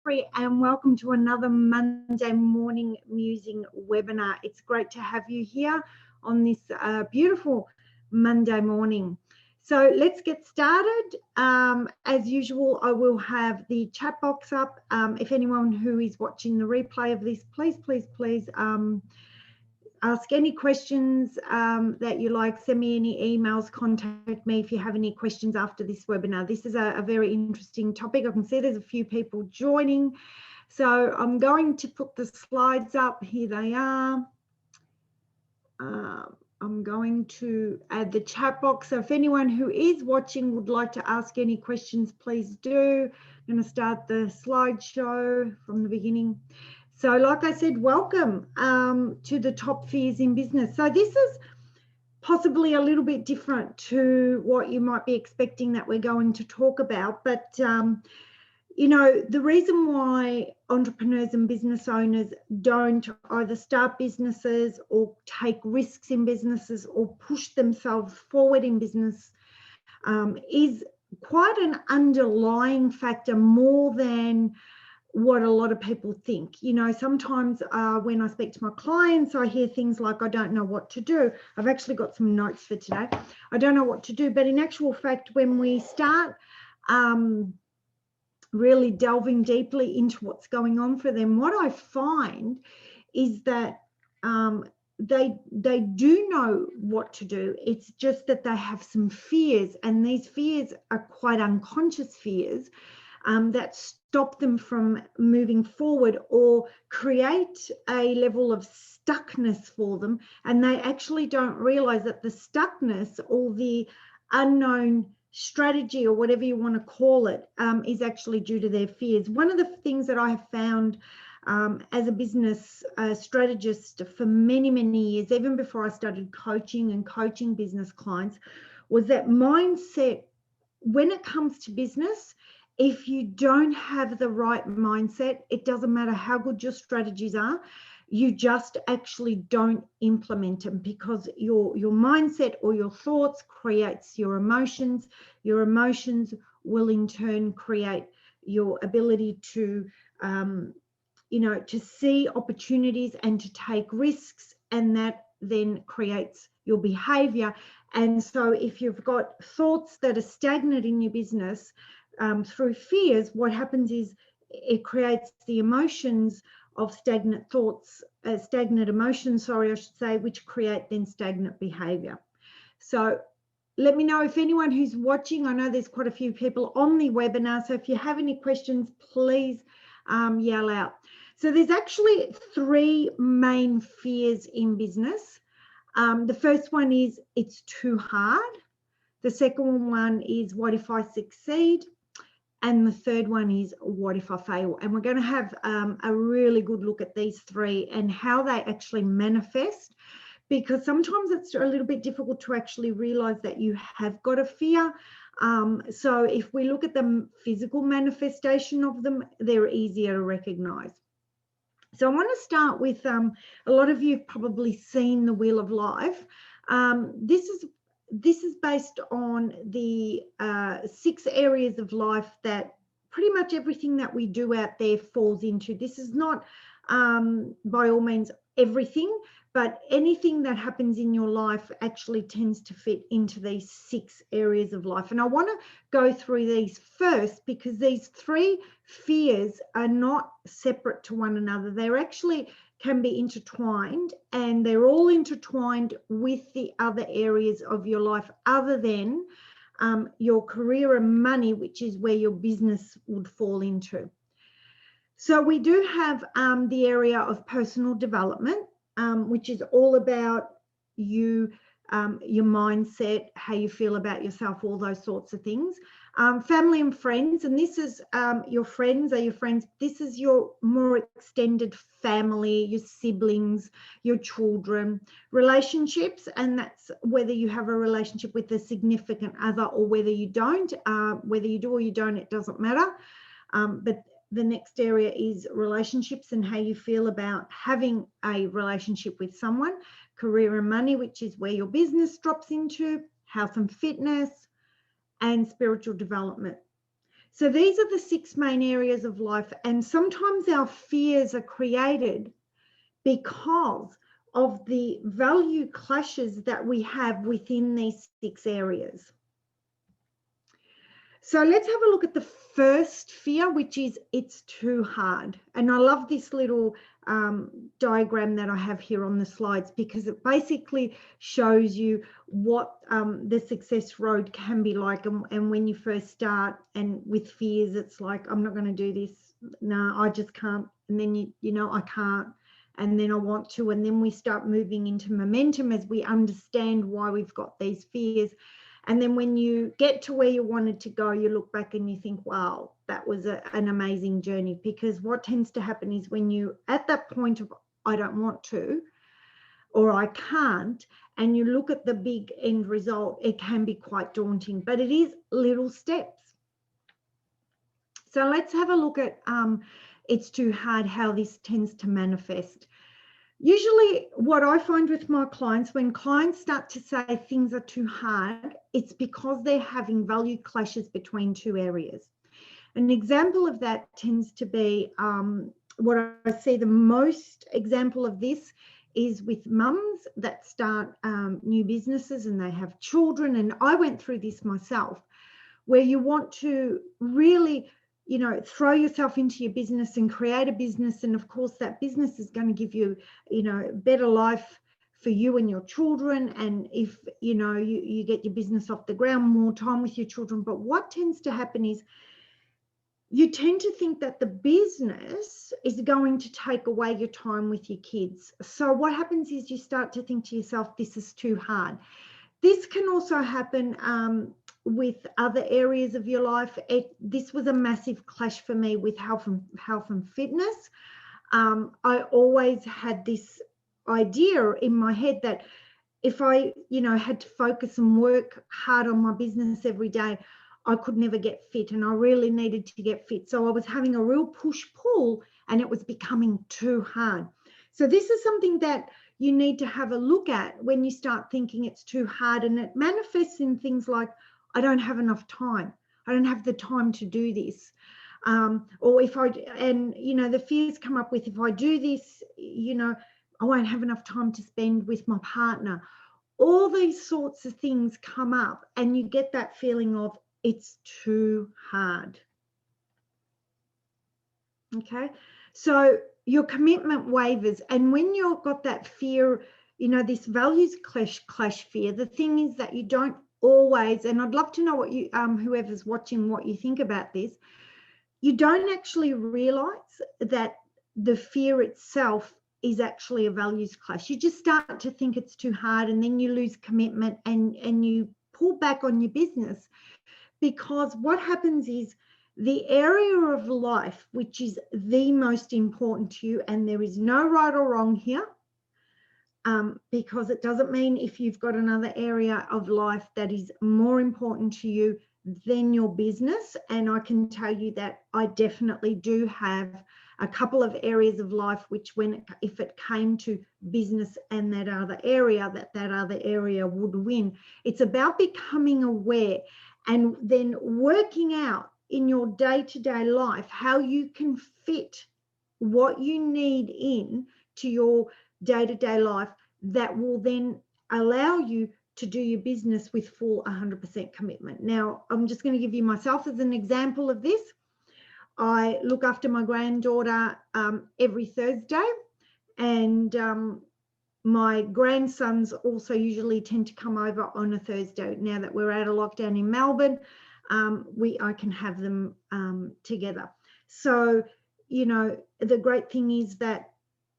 And welcome to another Monday morning musing webinar. It's great to have you here on this beautiful Monday morning. So let's get started. As usual, I will have the chat box up. If anyone who is watching the replay of this, please ask any questions that you like. Send me any emails, contact me if you have any questions after this webinar. This is a very interesting topic. I can see there's a few people joining. So I'm going to put the slides up. Here they are. I'm going to add the chat box. So if anyone who is watching would like to ask any questions, please do. I'm going to start the slideshow from the beginning. So like I said, welcome to the top fears in business. So this is possibly a little bit different to what you might be expecting that we're going to talk about. But, you know, the reason why entrepreneurs and business owners don't either start businesses or take risks in businesses or push themselves forward in business is quite an underlying factor more than what a lot of people think. You know, sometimes when I speak to my clients, I hear things like, I don't know what to do. I've actually got some notes for today. I don't know what to do. But in actual fact, when we start really delving deeply into what's going on for them, what I find is that they do know what to do. It's just that they have some fears, and these fears are quite unconscious fears that stop them from moving forward or create a level of stuckness for them, and they actually don't realize that the stuckness or the unknown strategy or whatever you want to call it is actually due to their fears. One of the things that I have found as a business strategist for many years, even before I started coaching and coaching business clients, was that mindset when it comes to business. If you don't have the right mindset, it doesn't matter how good your strategies are, you just actually don't implement them, because your mindset or your thoughts creates your emotions. Your emotions will in turn create your ability to, you know, to see opportunities and to take risks, and that then creates your behavior. And so if you've got thoughts that are stagnant in your business, through fears, what happens is it creates the emotions of stagnant thoughts, stagnant emotions, sorry, I should say, which create then stagnant behavior. So let me know if anyone who's watching, I know there's quite a few people on the webinar, so if you have any questions, please yell out. So there's actually three main fears in business. The first one is it's too hard. The second one is what if I succeed? And the third one is, what if I fail? And we're going to have a really good look at these three and how they actually manifest, because sometimes it's a little bit difficult to actually realize that you have got a fear. So if we look at the physical manifestation of them, they're easier to recognize. So I want to start with, a lot of you have probably seen the Wheel of Life. This is based on the 6 areas of life that pretty much everything that we do out there falls into. This is not by all means everything, but anything that happens in your life actually tends to fit into these 6 areas of life. And I want to go through these first, because these 3 fears are not separate to one another. They're actually can be intertwined, and they're all intertwined with the other areas of your life other than your career and money, which is where your business would fall into. So we do have the area of personal development, which is all about you, your mindset, how you feel about yourself, all those sorts of things. Family and friends, and this is your friends are your friends. This is your more extended family, your siblings, your children. Relationships, and that's whether you have a relationship with a significant other or whether you don't. Whether you do or you don't, it doesn't matter. But the next area is relationships and how you feel about having a relationship with someone. Career and money, which is where your business drops into. Health and fitness, and spiritual development. So these are the 6 main areas of life. And sometimes our fears are created because of the value clashes that we have within these 6 areas. So let's have a look at the first fear, which is it's too hard. And I love this little diagram that I have here on the slides, because it basically shows you what the success road can be like. And when you first start, and with fears, it's like, I'm not going to do this. No, I just can't. And then, you know, I can't. And then I want to. And then we start moving into momentum as we understand why we've got these fears. And then when you get to where you wanted to go, you look back and you think, wow, that was an amazing journey. Because what tends to happen is when you at that point of I don't want to, or I can't, and you look at the big end result, it can be quite daunting, but it is little steps. So let's have a look at it's too hard, how this tends to manifest. Usually what I find with my clients, when clients start to say things are too hard, it's because they're having value clashes between 2 areas. An example of that tends to be what I see the most example of this is with mums that start new businesses and they have children. And I went through this myself, where you want to really, you know, throw yourself into your business and create a business. And of course, that business is going to give you, you know, better life for you and your children. And if, you know, you get your business off the ground, more time with your children. But what tends to happen is you tend to think that the business is going to take away your time with your kids. So what happens is you start to think to yourself, this is too hard. This can also happen with other areas of your life. This was a massive clash for me with health and fitness. I always had this idea in my head that if I, you know, had to focus and work hard on my business every day, I could never get fit, and I really needed to get fit. So I was having a real push-pull, and it was becoming too hard. So this is something that you need to have a look at when you start thinking it's too hard, and it manifests in things like, I don't have enough time. I don't have the time to do this. Or if I, and, you know, the fears come up with, if I do this, you know, I won't have enough time to spend with my partner. All these sorts of things come up, and you get that feeling of it's too hard. Okay. So your commitment wavers. And when you've got that fear, you know, this values clash fear, the thing is that you don't always, and I'd love to know what you, whoever's watching, what you think about this. You don't actually realize that the fear itself is actually a values clash. You just start to think it's too hard, and then you lose commitment, and you pull back on your business, because what happens is the area of life which is the most important to you, and there is no right or wrong here, because it doesn't mean if you've got another area of life that is more important to you than your business. And I can tell you that I definitely do have a couple of areas of life which, if it came to business and that other area, that other area would win. It's about becoming aware and then working out in your day-to-day life how you can fit what you need in to your day-to-day life that will then allow you to do your business with full 100% commitment. Now, I'm just going to give you myself as an example of this. I look after my granddaughter every Thursday, and my grandsons also usually tend to come over on a Thursday. Now that we're out of lockdown in Melbourne, I can have them together. So, you know, the great thing is that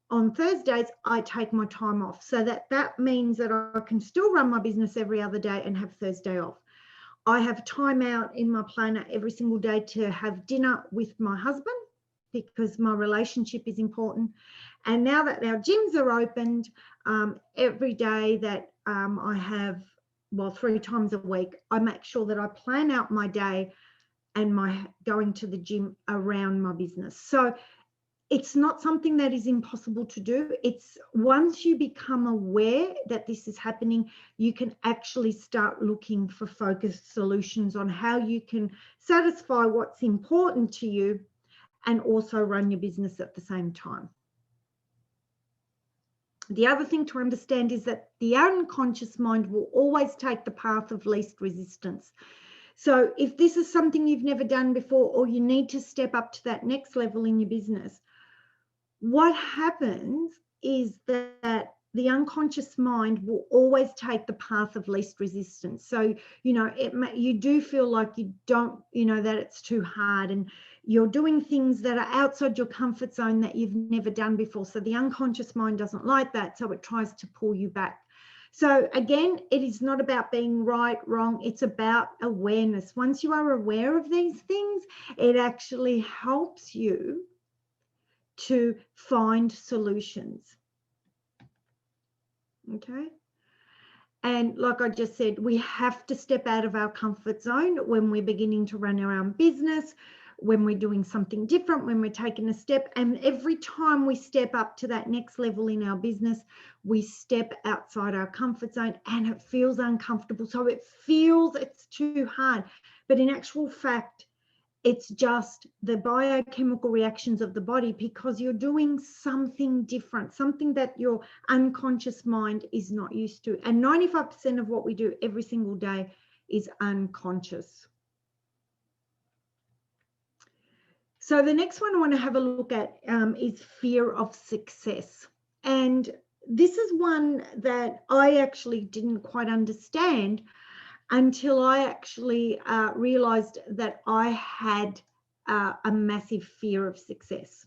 on Thursdays, I take my time off. So that means that I can still run my business every other day and have Thursday off. I have time out in my planner every single day to have dinner with my husband, because my relationship is important. And now that our gyms are opened, every day that I have, well, 3 times a week, I make sure that I plan out my day and my going to the gym around my business. So it's not something that is impossible to do. It's once you become aware that this is happening, you can actually start looking for focused solutions on how you can satisfy what's important to you and also run your business at the same time. The other thing to understand is that the unconscious mind will always take the path of least resistance. So if this is something you've never done before, or you need to step up to that next level in your business, what happens is that the unconscious mind will always take the path of least resistance. So, you know, you do feel like you don't, you know, that it's too hard, and you're doing things that are outside your comfort zone that you've never done before. So the unconscious mind doesn't like that, so it tries to pull you back. So again, it is not about being right, wrong. It's about awareness. Once you are aware of these things, it actually helps you to find solutions. Okay. And like I just said, we have to step out of our comfort zone when we're beginning to run our own business, when we're doing something different, when we're taking a step. And every time we step up to that next level in our business, we step outside our comfort zone and it feels uncomfortable. So it feels it's too hard. But in actual fact, it's just the biochemical reactions of the body, because you're doing something different, something that your unconscious mind is not used to. And 95% of what we do every single day is unconscious. So the next one I want to have a look at is fear of success. And this is one that I actually didn't quite understand until I actually realized that I had a massive fear of success.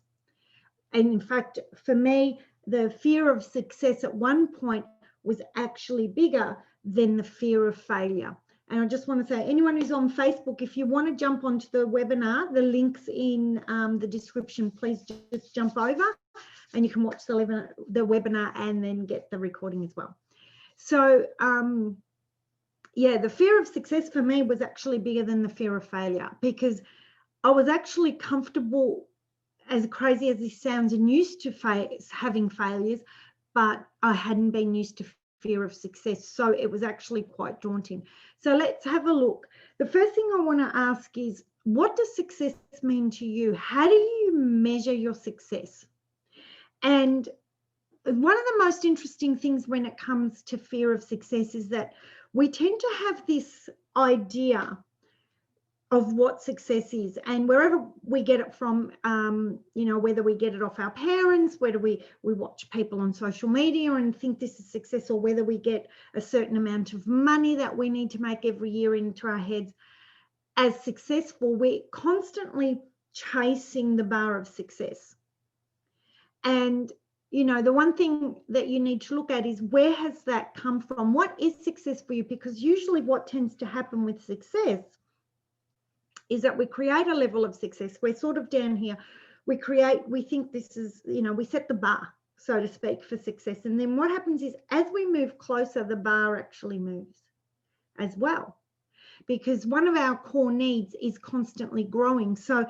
And in fact, for me, the fear of success at one point was actually bigger than the fear of failure. And I just want to say, anyone who's on Facebook, if you want to jump onto the webinar, the link's in the description, please just jump over and you can watch the webinar and then get the recording as well. So, yeah, the fear of success for me was actually bigger than the fear of failure, because I was actually comfortable, as crazy as this sounds, and used to having failures, but I hadn't been used to fear of success. So it was actually quite daunting. So let's have a look. The first thing I want to ask is, what does success mean to you? How do you measure your success? And one of the most interesting things when it comes to fear of success is that we tend to have this idea of what success is, and wherever we get it from, you know, whether we get it off our parents, whether we watch people on social media and think this is success, or whether we get a certain amount of money that we need to make every year into our heads as successful, we're constantly chasing the bar of success. And you know, the one thing that you need to look at is, where has that come from? What is success for you? Because usually what tends to happen with success is that we create a level of success. We're sort of down here. We think this is, you know, we set the bar, so to speak, for success. And then what happens is, as we move closer, the bar actually moves as well, because one of our core needs is constantly growing. So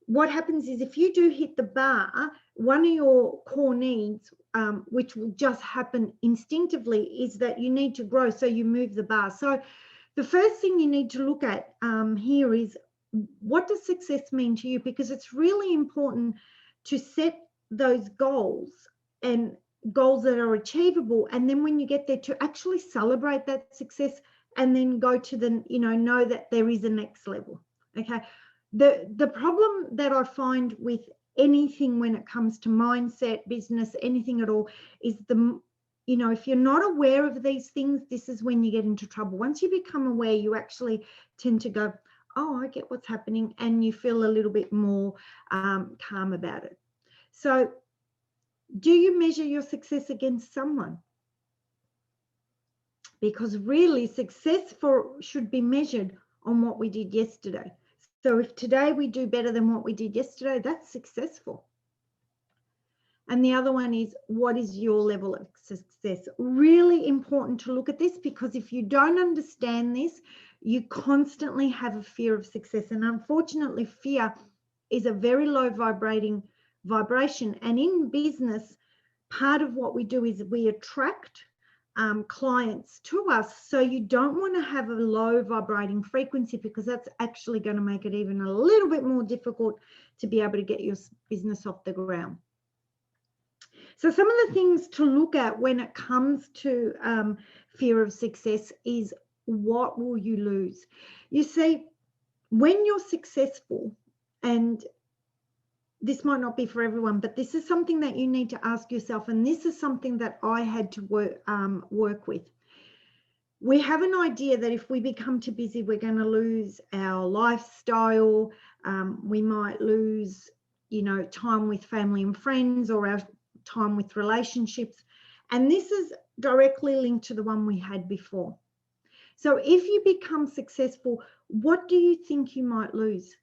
what happens is, if you do hit the bar, one of your core needs, which will just happen instinctively, is that you need to grow. So you move the bar. So the first thing you need to look at here is, what does success mean to you? Because it's really important to set those goals, and goals that are achievable. And then when you get there, to actually celebrate that success, and then go to the, you know that there is a next level. Okay. The problem that I find with anything when it comes to mindset, business, anything at all, is if you're not aware of these things, this is when you get into trouble. Once you become aware, you actually tend to go, oh, I get what's happening, and you feel a little bit more calm about it. So do you measure your success against someone? Because really, success should be measured on what we did yesterday. So if today we do better than what we did yesterday, that's successful. And the other one is, what is your level of success? Really important to look at this, because if you don't understand this, you constantly have a fear of success. And unfortunately, fear is a very low vibrating vibration. And in business, part of what we do is we attract clients to us. So you don't want to have a low vibrating frequency, because that's actually going to make it even a little bit more difficult to be able to get your business off the ground. So some of the things to look at when it comes to fear of success is, what will you lose? You see, when you're successful, and this might not be for everyone, but this is something that you need to ask yourself, and this is something that I had to work with. We have an idea that if we become too busy, we're going to lose our lifestyle. We might lose, time with family and friends, or our time with relationships. And this is directly linked to the one we had before. So if you become successful, what do you think you might lose?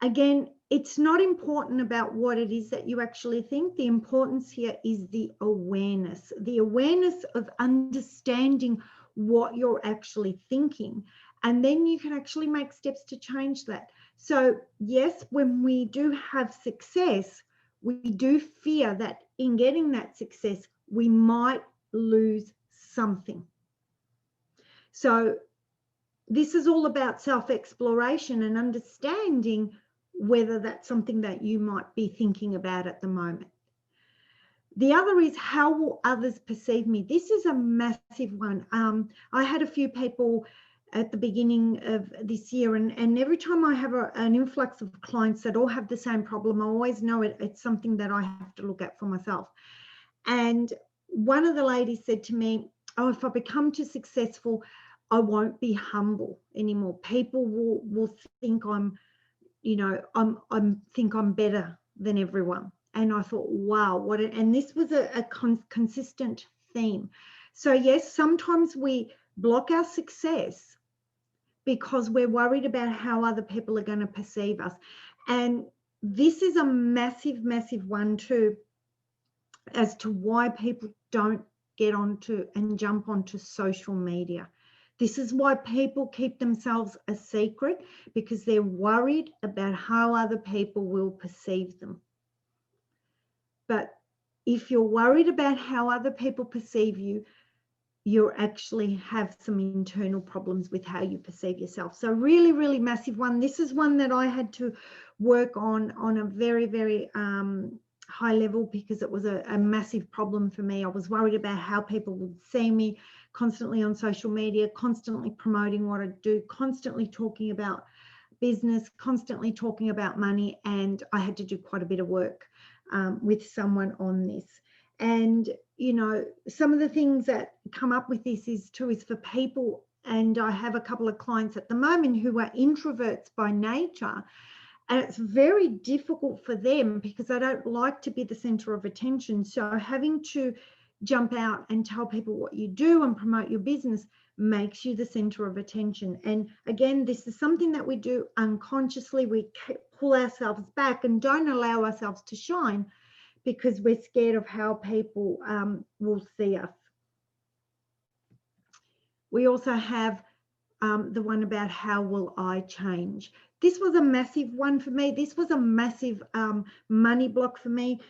Again, it's not important about what it is that you actually think. The importance here is the awareness of understanding what you're actually thinking. And then you can actually make steps to change that. So yes, when we do have success, we do fear that in getting that success, we might lose something. So this is all about self-exploration and understanding whether that's something that you might be thinking about at the moment. The other is, how will others perceive me? This is a massive one. I had a few people at the beginning of this year, and every time I have an influx of clients that all have the same problem, I always know it's something that I have to look at for myself. And one of the ladies said to me, oh, if I become too successful, I won't be humble anymore. People will think I'm better than everyone. And I thought, wow, and this was a consistent theme. So yes, sometimes we block our success because we're worried about how other people are going to perceive us. And this is a massive, massive one too, as to why people don't get onto and jump onto social media. This is why people keep themselves a secret, because they're worried about how other people will perceive them. But if you're worried about how other people perceive you, you actually have some internal problems with how you perceive yourself. So really, really massive one. This is one that I had to work on a very, very high level, because it was a massive problem for me. I was worried about how people would see me, constantly on social media, constantly promoting what I do, constantly talking about business, constantly talking about money. And I had to do quite a bit of work with someone on this. And, some of the things that come up with this is for people, and I have a couple of clients at the moment who are introverts by nature, and it's very difficult for them because they don't like to be the center of attention. So having to jump out and tell people what you do and promote your business makes you the center of attention. And again, this is something that we do unconsciously. We pull ourselves back and don't allow ourselves to shine because we're scared of how people will see us. We also have the one about, how will I change? This was a massive one for me. This was a massive money block for me.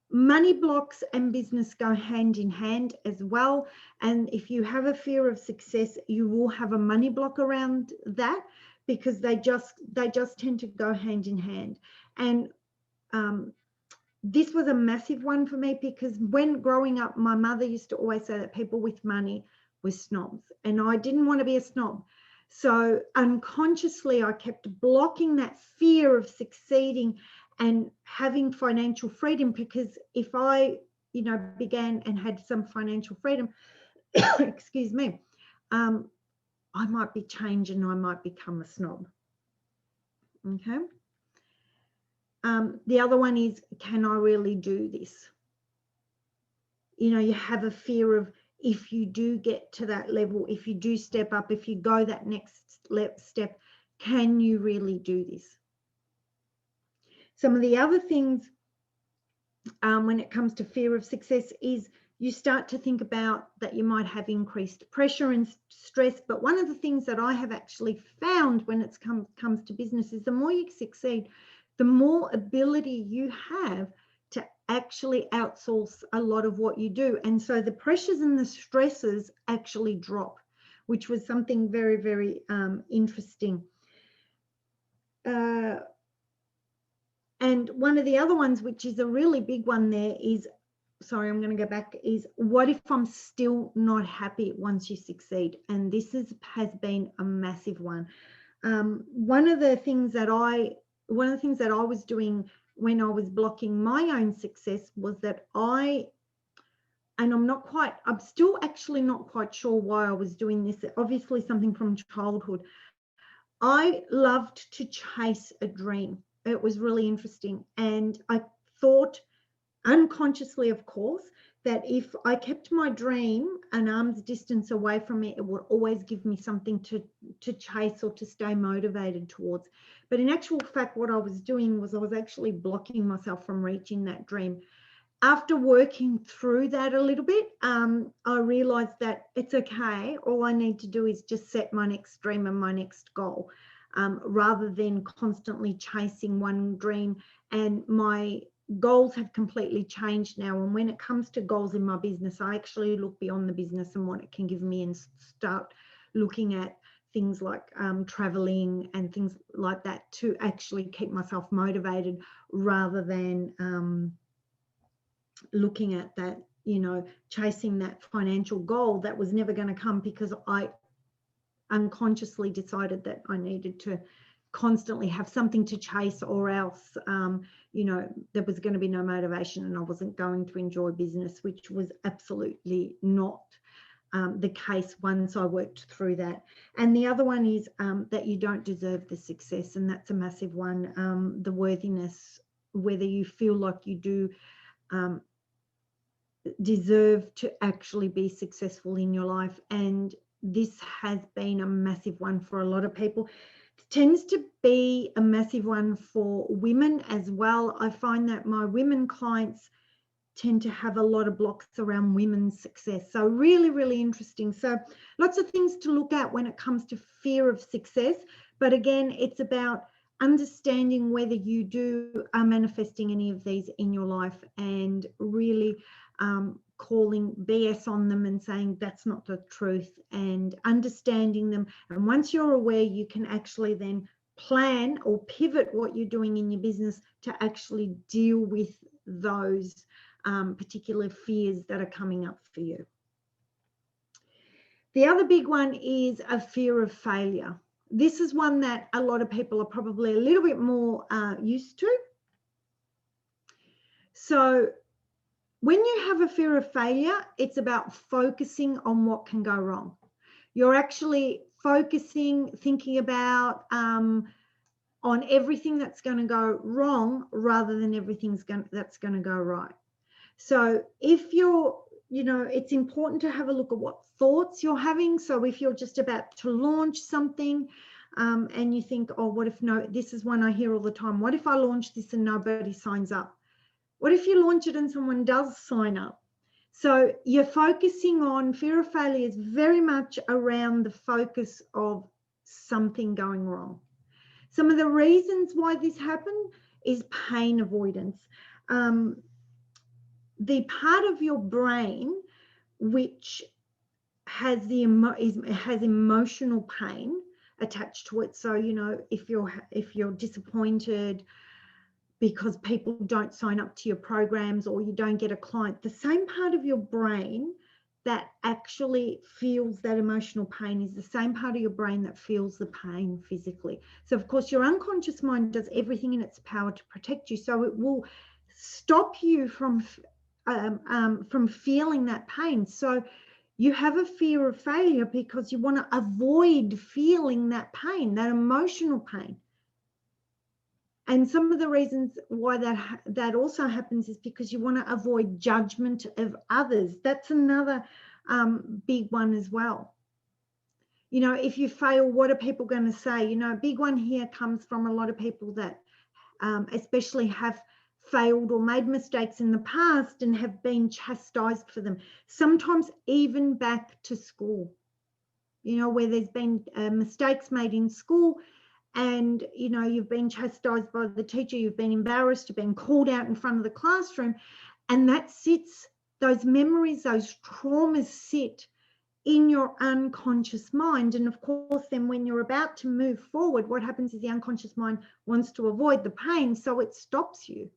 Money blocks and business go hand in hand as well. And if you have a fear of success, you will have a money block around that, because they just tend to go hand in hand. And this was a massive one for me, because when growing up, my mother used to always say that people with money were snobs, and I didn't want to be a snob. So unconsciously, I kept blocking that fear of succeeding and having financial freedom, because if I, began and had some financial freedom, excuse me, I might be changed and I might become a snob. Okay. The other one is, can I really do this? You have a fear of, if you do get to that level, if you do step up, if you go that next step, can you really do this? Some of the other things when it comes to fear of success is, you start to think about that you might have increased pressure and stress. But one of the things that I have actually found when it comes to business is, the more you succeed, the more ability you have to actually outsource a lot of what you do. And so the pressures and the stresses actually drop, which was something very, very interesting. And one of the other ones, which is a really big one there, is, sorry, I'm going to go back, is what if I'm still not happy once you succeed? And this has been a massive one. One of the things that I was doing when I was blocking my own success was that I'm still actually not quite sure why I was doing this. Obviously something from childhood. I loved to chase a dream. It was really interesting. And I thought, unconsciously, of course, that if I kept my dream an arm's distance away from me, it would always give me something to chase or to stay motivated towards. But in actual fact, what I was doing was I was actually blocking myself from reaching that dream. After working through that a little bit, I realized that it's okay. All I need to do is just set my next dream and my next goal, rather than constantly chasing one dream. And my goals have completely changed now. And when it comes to goals in my business, I actually look beyond the business and what it can give me and start looking at things like traveling and things like that to actually keep myself motivated, rather than looking at that, chasing that financial goal that was never going to come, because I unconsciously decided that I needed to constantly have something to chase, or else there was going to be no motivation and I wasn't going to enjoy business, which was absolutely not the case once I worked through that. And the other one is that you don't deserve the success, and that's a massive one. The worthiness, whether you feel like you do deserve to actually be successful in your life. And this has been a massive one for a lot of people. It tends to be a massive one for women as well. I find that my women clients tend to have a lot of blocks around women's success. So really, really interesting. So lots of things to look at when it comes to fear of success. But again, it's about understanding whether you are manifesting any of these in your life, and really calling BS on them and saying that's not the truth, and understanding them. And once you're aware, you can actually then plan or pivot what you're doing in your business to actually deal with those particular fears that are coming up for you. The other big one is a fear of failure. This is one that a lot of people are probably a little bit more used to. So when you have a fear of failure, it's about focusing on what can go wrong. You're actually thinking about on everything that's going to go wrong, rather than everything that's going to go right. So if it's important to have a look at what thoughts you're having. So if you're just about to launch something and you think, oh, what if this is one I hear all the time. What if I launch this and nobody signs up? What if you launch it and someone does sign up? So you're focusing on fear of failure is very much around the focus of something going wrong. Some of the reasons why this happened is pain avoidance. The part of your brain which has has emotional pain attached to it. So if you're disappointed because people don't sign up to your programs, or you don't get a client, the same part of your brain that actually feels that emotional pain is the same part of your brain that feels the pain physically. So of course your unconscious mind does everything in its power to protect you. So it will stop you from feeling that pain. So you have a fear of failure because you want to avoid feeling that pain, that emotional pain. And some of the reasons why that also happens is because you want to avoid judgment of others. That's another big one as well. If you fail, what are people going to say? A big one here comes from a lot of people that especially have failed or made mistakes in the past and have been chastised for them. Sometimes even back to school, where there's been mistakes made in school, and you've been chastised by the teacher, you've been embarrassed, you've been called out in front of the classroom, and that sits, those memories, those traumas sit in your unconscious mind. And of course, then when you're about to move forward, what happens is the unconscious mind wants to avoid the pain, so it stops you.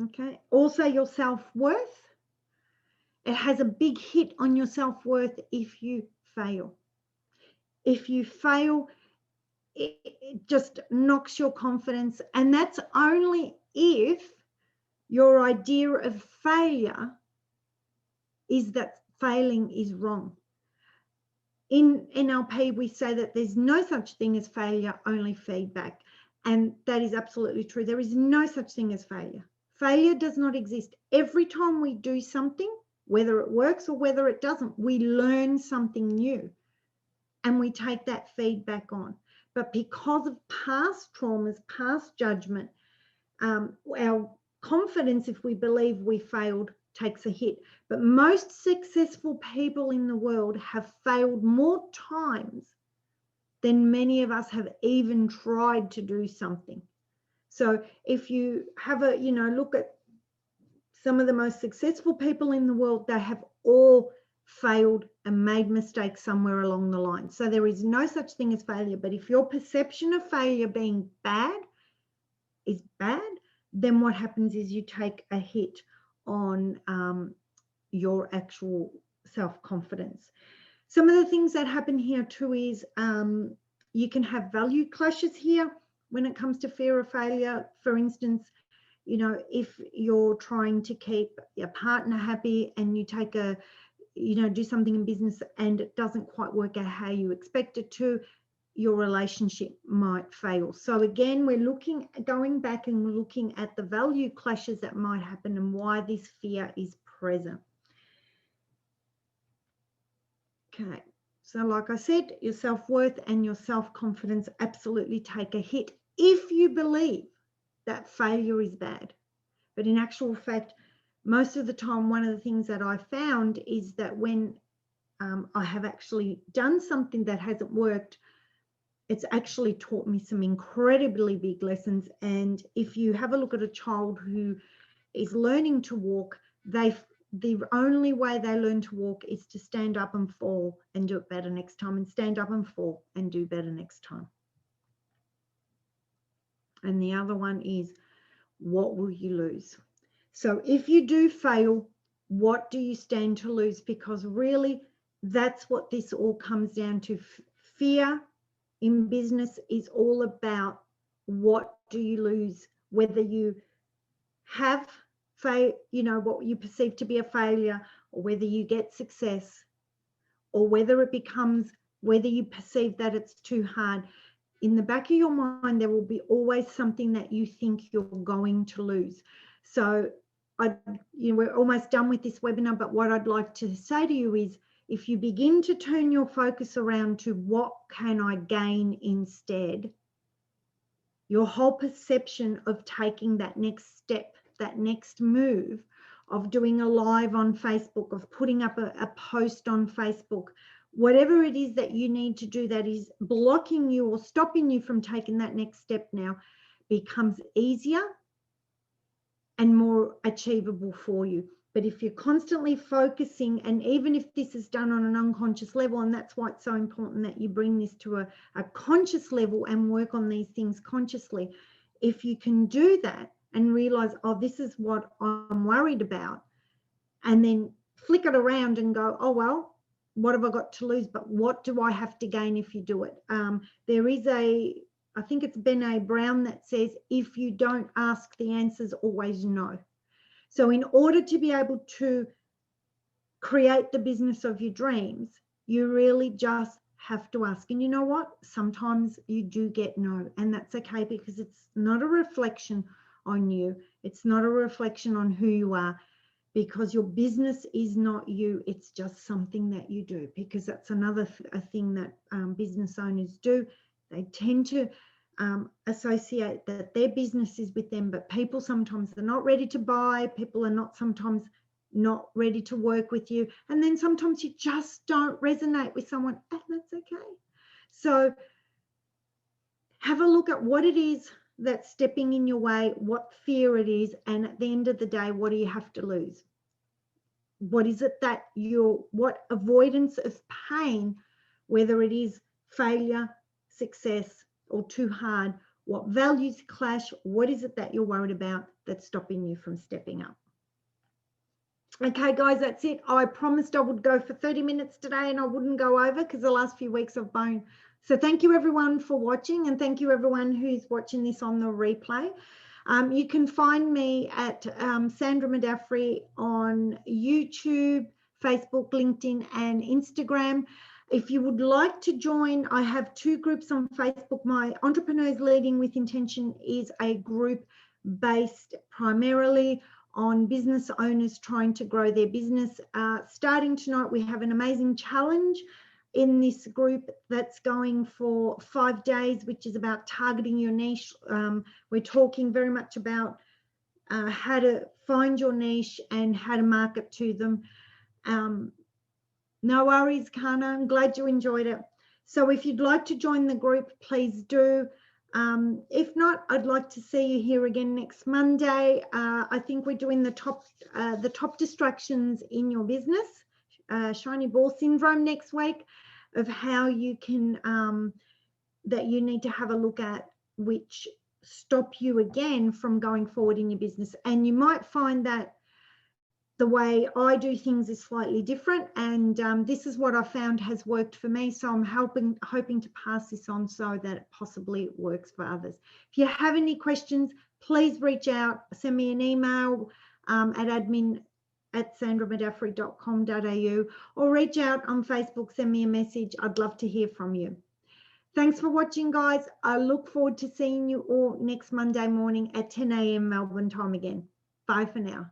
Okay. Also, your self-worth. It has a big hit on your self-worth if you fail. If you fail, it just knocks your confidence. And that's only if your idea of failure is that failing is wrong. In NLP, we say that there's no such thing as failure, only feedback. And that is absolutely true. There is no such thing as failure. Failure does not exist. Every time we do something, whether it works or whether it doesn't, we learn something new and we take that feedback on. But because of past traumas, past judgment, our confidence, if we believe we failed, takes a hit. But most successful people in the world have failed more times than many of us have even tried to do something. So if you have a, look at some of the most successful people in the world, they have all failed and made mistakes somewhere along the line. So there is no such thing as failure. But if your perception of failure being bad is bad, then what happens is you take a hit on your actual self-confidence. Some of the things that happen here too is you can have value clashes here when it comes to fear of failure. For instance, if you're trying to keep your partner happy and you take do something in business and it doesn't quite work out how you expect it to, your relationship might fail. So again, we're going back and we're looking at the value clashes that might happen and why this fear is present. Okay, so like I said, your self-worth and your self-confidence absolutely take a hit if you believe that failure is bad. But in actual fact, most of the time, one of the things that I found is that when I have actually done something that hasn't worked, it's actually taught me some incredibly big lessons. And if you have a look at a child who is learning to walk, the only way they learn to walk is to stand up and fall and do it better next time, and stand up and fall and do better next time. And the other one is, what will you lose? So if you do fail, what do you stand to lose? Because really, that's what this all comes down to. Fear in business is all about what do you lose, whether you have what you perceive to be a failure, or whether you get success, or whether you perceive that it's too hard. In the back of your mind, there will be always something that you think you're going to lose. So we're almost done with this webinar, but what I'd like to say to you is, if you begin to turn your focus around to what can I gain instead, your whole perception of taking that next step, that next move, of doing a live on Facebook, of putting up a post on Facebook, whatever it is that you need to do that is blocking you or stopping you from taking that next step now, becomes easier and more achievable for you. But if you're constantly focusing, and even if this is done on an unconscious level, and that's why it's so important that you bring this to a conscious level and work on these things consciously, if you can do that and realize, oh, this is what I'm worried about, and then flick it around and go, oh, well, what have I got to lose? But what do I have to gain if you do it? There is I think it's Brené Brown that says, if you don't ask, the answer's always no. So in order to be able to create the business of your dreams, you really just have to ask. And you know what? Sometimes you do get no, and that's okay, because it's not a reflection on you. It's not a reflection on who you are, because your business is not you. It's just something that you do, because that's another thing that business owners do. They tend to associate that their business is with them, but people sometimes they're not ready to buy. People are not sometimes not ready to work with you. And then sometimes you just don't resonate with someone, and that's okay. So have a look at what it is that's stepping in your way, what fear it is, and at the end of the day, what do you have to lose? What is it that what avoidance of pain, whether it is failure, success, or too hard, what values clash, what is it that you're worried about that's stopping you from stepping up? Okay, guys, that's it. I promised I would go for 30 minutes today and I wouldn't go over because the last few weeks I've been. So thank you everyone for watching, and thank you everyone who's watching this on the replay. You can find me at Sandra Madafferi on YouTube, Facebook, LinkedIn, and Instagram. If you would like to join, I have 2 groups on Facebook. My Entrepreneurs Leading with Intention is a group based primarily on business owners trying to grow their business. Starting tonight, we have an amazing challenge in this group that's going for 5 days, which is about targeting your niche. We're talking very much about how to find your niche and how to market to them. No worries, Kana. I'm glad you enjoyed it. So if you'd like to join the group, please do. If not, I'd like to see you here again next Monday. I think we're doing the top distractions in your business, shiny ball syndrome next week, of how you can, that you need to have a look at, which stop you again from going forward in your business. And you might find that the way I do things is slightly different, and this is what I found has worked for me. So I'm hoping to pass this on so that it possibly works for others. If you have any questions, please reach out, send me an email at admin@sandramadafferi.com.au, or reach out on Facebook, send me a message. I'd love to hear from you. Thanks for watching, guys. I look forward to seeing you all next Monday morning at 10 a.m. Melbourne time again. Bye for now.